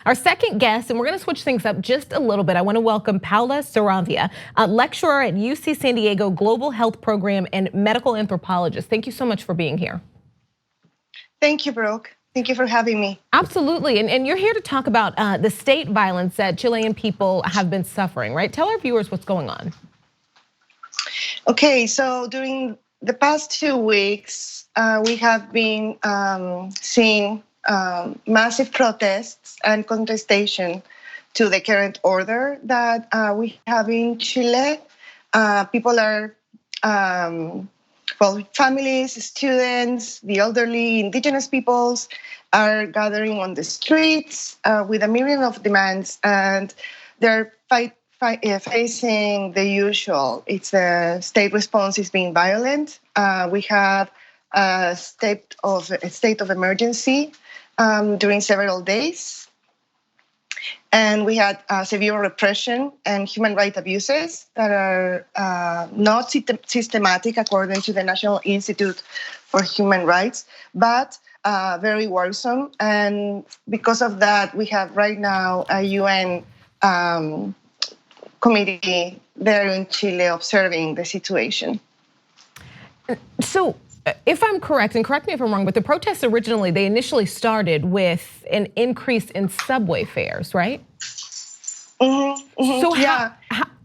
Our second guest, and we're going to switch things up just a little bit. I want to welcome Paula Saravia, a lecturer at UC San Diego Global Health Program and medical anthropologist. Thank you so much for being here. Thank you, Brooke. Thank you for having me. Absolutely, and you're here to talk about the state violence that Chilean people have been suffering, right? Tell our viewers what's going on. Okay, so during the past 2 weeks, we have been seeing massive protests and contestation to the current order that we have in Chile. People are, families, students, the elderly, indigenous peoples are gathering on the streets with a myriad of demands, and they're facing the usual. It's the state response is being violent. We have a state of emergency during several days. And we had severe repression and human rights abuses that are not systematic according to the National Institute for Human Rights, but very worrisome. And because of that, we have right now a UN committee there in Chile observing the situation. So if I'm correct, and correct me if I'm wrong, but the protests originally, they initially started with an increase in subway fares, right? So yeah.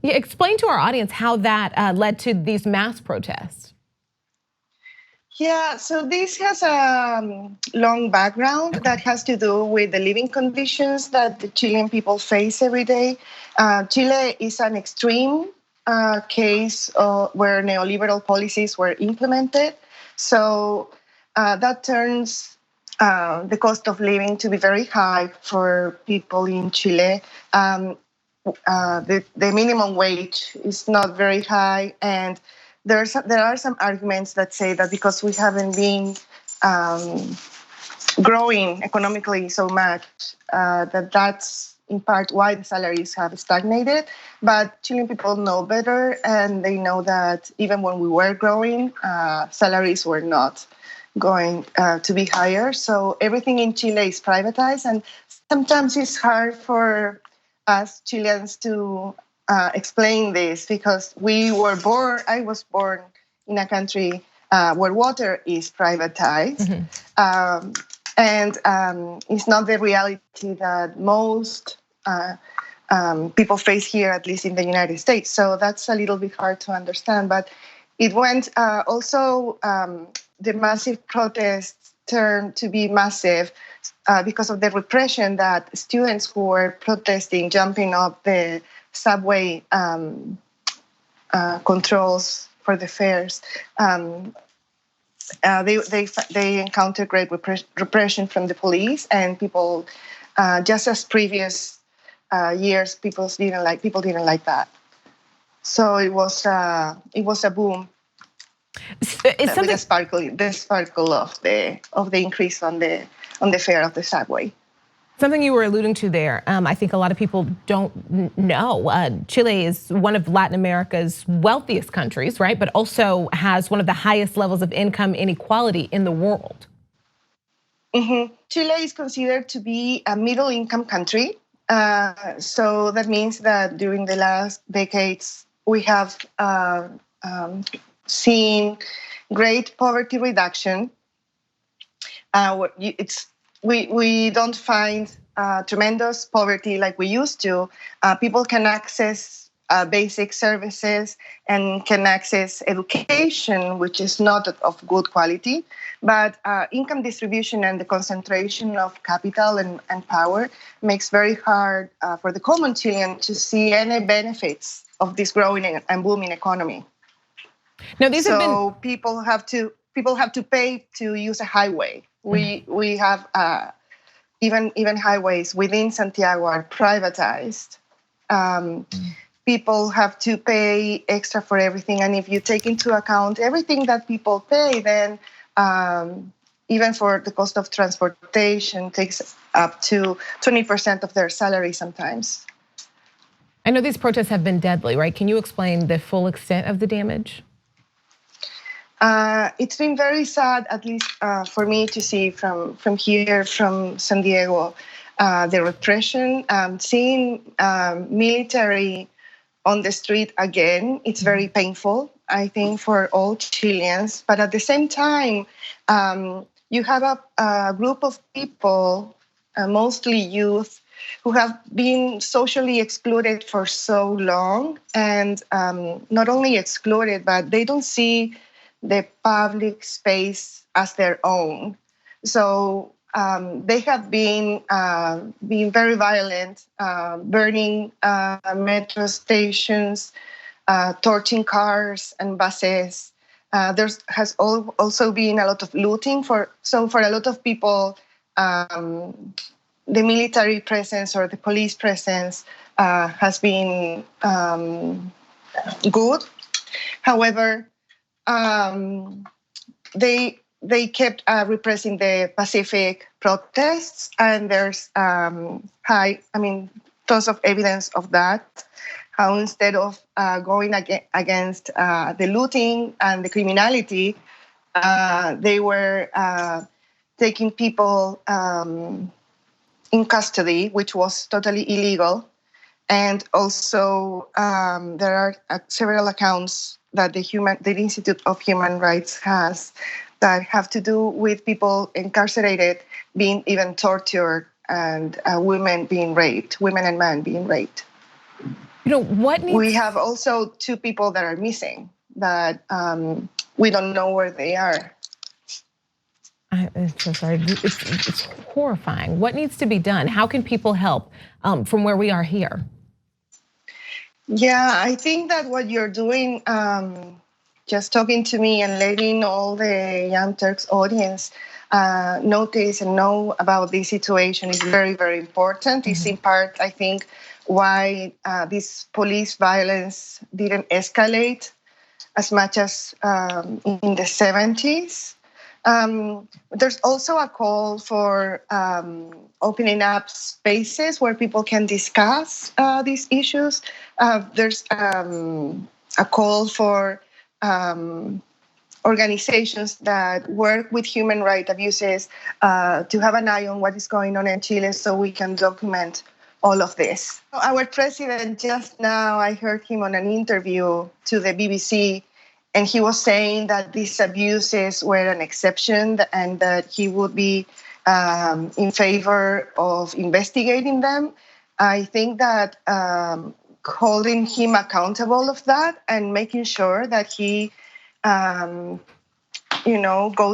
Explain to our audience how that led to these mass protests. Yeah, so this has a long background that has to do with the living conditions that the Chilean people face every day. Chile is an extreme case where neoliberal policies were implemented. So that turns the cost of living to be very high for people in Chile. The minimum wage is not very high, and there are some arguments that say that because we haven't been growing economically so much, that's in part why the salaries have stagnated. But Chilean people know better, and they know that even when we were growing, salaries were not going to be higher. So everything in Chile is privatized, and sometimes it's hard for us Chileans to explain this because I was born in a country where water is privatized. And it's not the reality that most people face here, at least in the United States. So that's a little bit hard to understand. But it went also, the massive protests turned to be massive because of the repression that students who were protesting, jumping up the subway controls for the fares. They encountered great repression from the police, and people, just as previous years, people didn't like that. So it was a boom. It's the sparkle of the increase on the fare of the subway. Something you were alluding to there, I think a lot of people don't know. Chile is one of Latin America's wealthiest countries, right? But also has one of the highest levels of income inequality in the world. Chile is considered to be a middle income country. So that means that during the last decades, we have seen great poverty reduction. We don't find tremendous poverty like we used to. People can access basic services and can access education, which is not of good quality. But income distribution and the concentration of capital and power makes very hard for the common Chilean to see any benefits of this growing and booming economy. Now, people have to pay to use a highway. We have even highways within Santiago are privatized. People have to pay extra for everything, and if you take into account everything that people pay, then even for the cost of transportation takes up to 20% of their salary sometimes. I know these protests have been deadly, right? Can you explain the full extent of the damage? It's been very sad, at least for me to see from here, from San Diego. the repression, seeing military on the street again, it's very painful, I think, for all Chileans. But at the same time, you have a group of people, mostly youth, who have been socially excluded for so long, and not only excluded, but they don't see the public space as their own. So they have been very violent, burning metro stations, torching cars and buses. There has also been a lot of looting. For a lot of people, the military presence or the police presence has been good. However, they kept repressing the pacific protests, and there's tons of evidence of that. How instead of going against the looting and the criminality, they were taking people in custody, which was totally illegal. And also, there are several accounts that the Institute of Human Rights has that have to do with people incarcerated being even tortured, and women and men being raped. We have also 2 people that are missing that we don't know where they are. I'm so sorry. It's horrifying. What needs to be done? How can people help from where we are here? Yeah, I think that what you're doing, just talking to me and letting all the Young Turks audience notice and know about this situation is very, very important. Mm-hmm. It's in part, I think, why this police violence didn't escalate as much as in the 70s. There's also a call for opening up spaces where people can discuss these issues. There's a call for organizations that work with human rights abuses to have an eye on what is going on in Chile so we can document all of this. Our president just now, I heard him on an interview to the BBC, and he was saying that these abuses were an exception and that he would be in favor of investigating them. I think that holding him accountable of that and making sure that he goes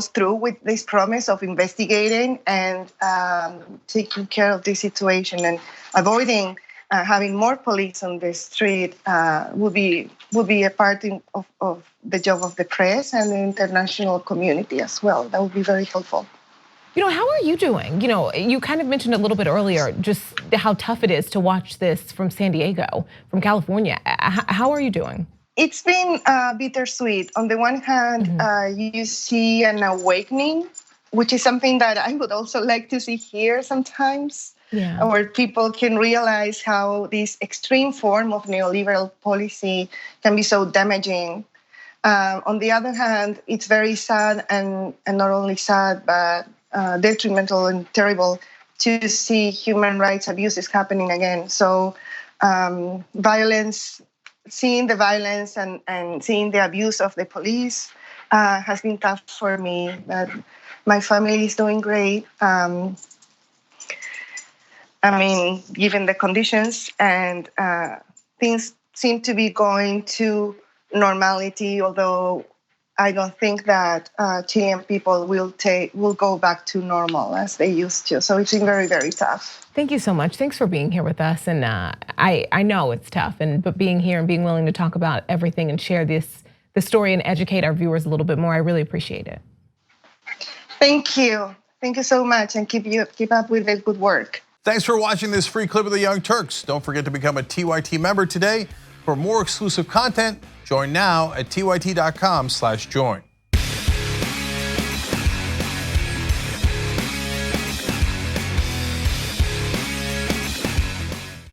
through with this promise of investigating and taking care of the situation and avoiding having more police on the street would be a part of the job of the press and the international community as well. That would be very helpful. How are you doing? You kind of mentioned a little bit earlier just how tough it is to watch this from San Diego, from California. How are you doing? It's been bittersweet. On the one hand, you see an awakening, which is something that I would also like to see here sometimes, where people can realize how this extreme form of neoliberal policy can be so damaging. On the other hand, it's very sad and not only sad, but detrimental and terrible to see human rights abuses happening again. So seeing the violence and seeing the abuse of the police has been tough for me. But my family is doing great. Given the conditions, and things seem to be going to normality, although I don't think that Chilean people will go back to normal as they used to. So it's been very, very tough. Thank you so much. Thanks for being here with us. And I know it's tough, but being here and being willing to talk about everything and share the story and educate our viewers a little bit more, I really appreciate it. Thank you. Thank you so much, and keep up with the good work. Thanks for watching this free clip of the Young Turks. Don't forget to become a TYT member today. For more exclusive content, join now at tyt.com/join.